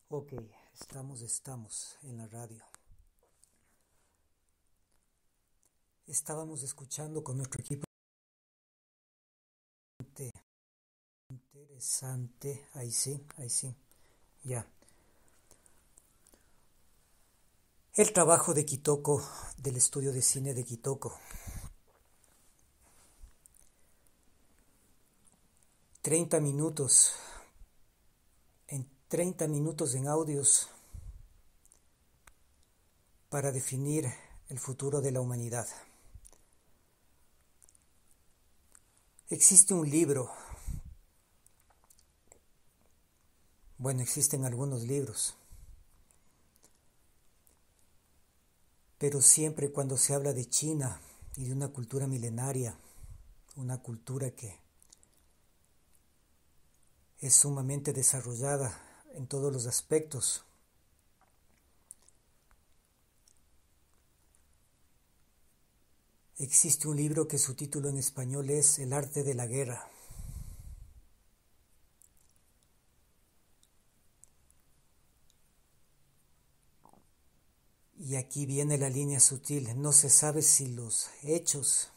Ok, estamos en la radio. Estábamos escuchando con nuestro equipo interesante. Ahí sí, ya. El trabajo de Kitoko, del estudio de cine de Kitoko. 30 minutos. En 30 minutos en audios para definir el futuro de la humanidad. Existe un libro. Bueno, existen algunos libros. Pero siempre cuando se habla de China y de una cultura milenaria, una cultura que es sumamente desarrollada en todos los aspectos, existe un libro que su título en español es El arte de la guerra. Y aquí viene la línea sutil. No se sabe si los hechos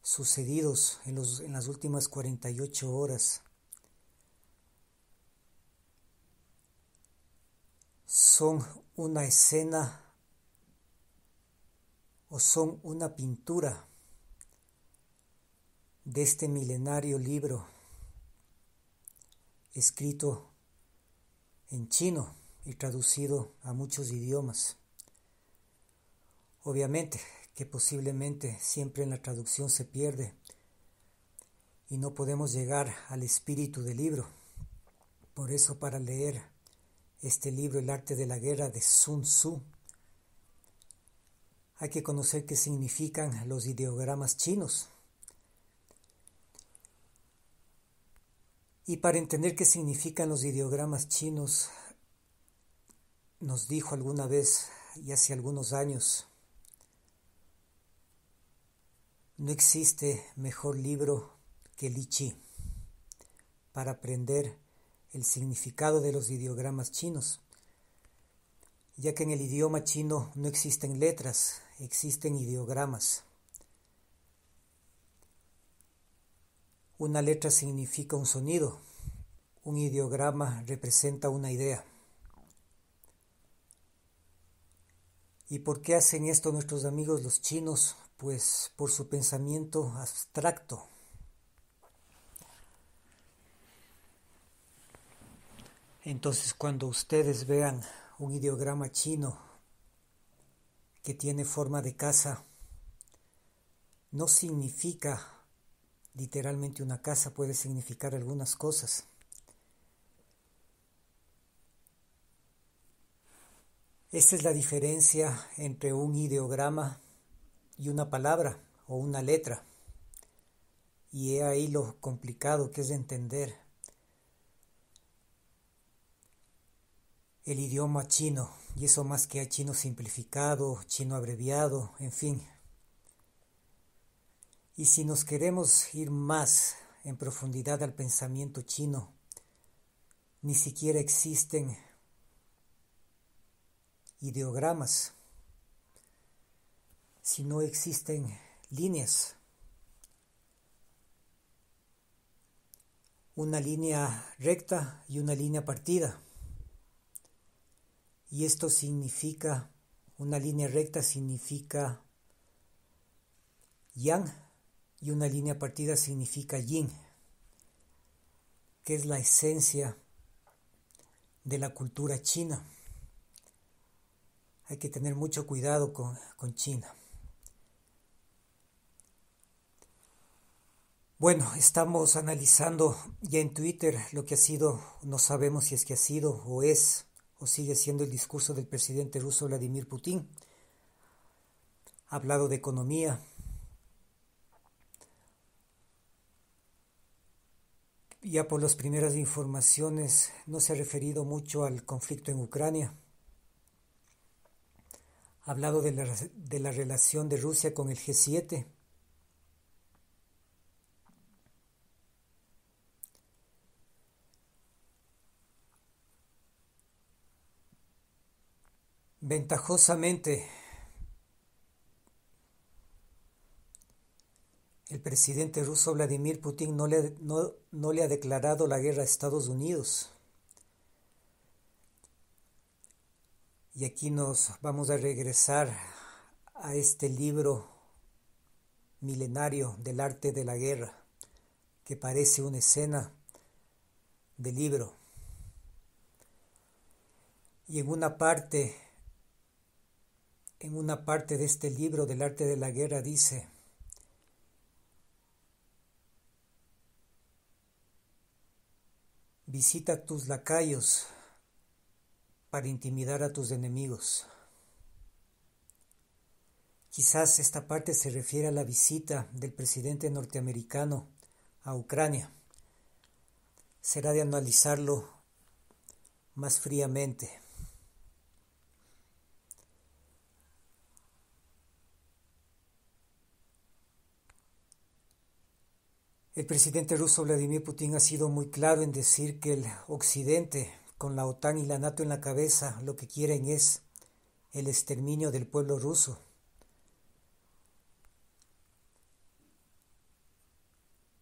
sucedidos en las últimas 48 horas son una escena o son una pintura de este milenario libro escrito en chino y traducido a muchos idiomas. Obviamente que posiblemente siempre en la traducción se pierde y no podemos llegar al espíritu del libro. Por eso para leer este libro, El arte de la guerra de Sun Tzu, hay que conocer qué significan los ideogramas chinos. Y para entender qué significan los ideogramas chinos, nos dijo alguna vez y hace algunos años, no existe mejor libro que Li Chi para aprender el significado de los ideogramas chinos, ya que en el idioma chino no existen letras, existen ideogramas. Una letra significa un sonido, un ideograma representa una idea. ¿Y por qué hacen esto nuestros amigos los chinos? Pues por su pensamiento abstracto. Entonces cuando ustedes vean un ideograma chino que tiene forma de casa, no significa literalmente una casa, puede significar algunas cosas. Esta es la diferencia entre un ideograma y una palabra o una letra. Y he ahí lo complicado que es de entender el idioma chino, y eso más que hay chino simplificado, chino abreviado, en fin. Y si nos queremos ir más en profundidad al pensamiento chino, ni siquiera existen ideogramas, sino existen líneas. Una línea recta y una línea partida. Y esto significa, una línea recta significa yang y una línea partida significa yin, que es la esencia de la cultura china. Hay que tener mucho cuidado con China. Bueno, estamos analizando ya en Twitter lo que ha sido, no sabemos si es que ha sido o es o sigue siendo el discurso del presidente ruso Vladimir Putin. Ha hablado de economía. Ya por las primeras informaciones no se ha referido mucho al conflicto en Ucrania. Ha hablado de la relación de Rusia con el G7. Ventajosamente, el presidente ruso Vladimir Putin no le ha declarado la guerra a Estados Unidos. Y aquí nos vamos a regresar a este libro milenario del arte de la guerra, que parece una escena de libro. Y en una parte de este libro del arte de la guerra dice: visita a tus lacayos para intimidar a tus enemigos. Quizás esta parte se refiere a la visita del presidente norteamericano a Ucrania. Será de analizarlo más fríamente. El presidente ruso Vladimir Putin ha sido muy claro en decir que el Occidente, con la OTAN y la NATO en la cabeza, lo que quieren es el exterminio del pueblo ruso.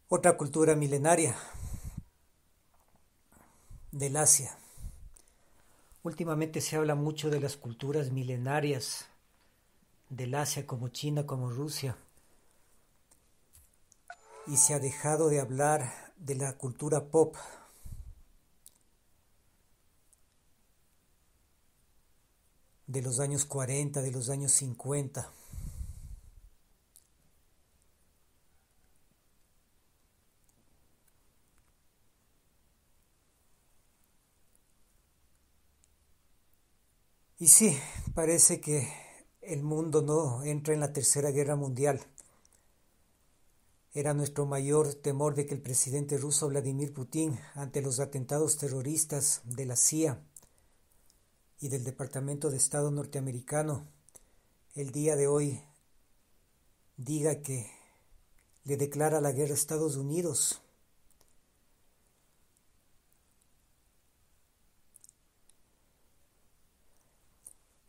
Otra cultura milenaria del Asia. Últimamente se habla mucho de las culturas milenarias del Asia, como China, como Rusia, y se ha dejado de hablar de la cultura pop, de los años 40, de los años 50. Y sí, parece que el mundo no entra en la Tercera Guerra Mundial. Era nuestro mayor temor de que el presidente ruso Vladimir Putin, ante los atentados terroristas de la CIA y del Departamento de Estado norteamericano, el día de hoy diga que le declara la guerra a Estados Unidos.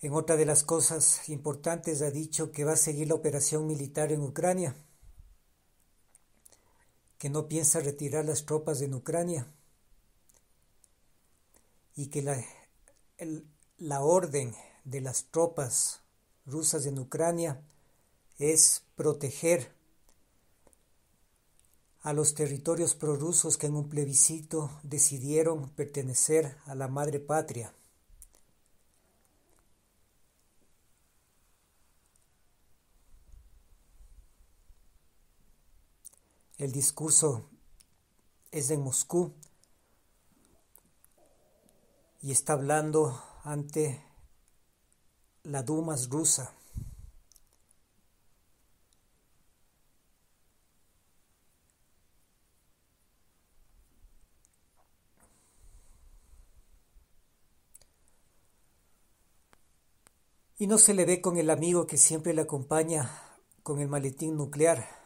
En otra de las cosas importantes ha dicho que va a seguir la operación militar en Ucrania, que no piensa retirar las tropas en Ucrania y que la orden de las tropas rusas en Ucrania es proteger a los territorios prorrusos que en un plebiscito decidieron pertenecer a la madre patria. El discurso es en Moscú y está hablando ante la Duma rusa. Y no se le ve con el amigo que siempre le acompaña con el maletín nuclear.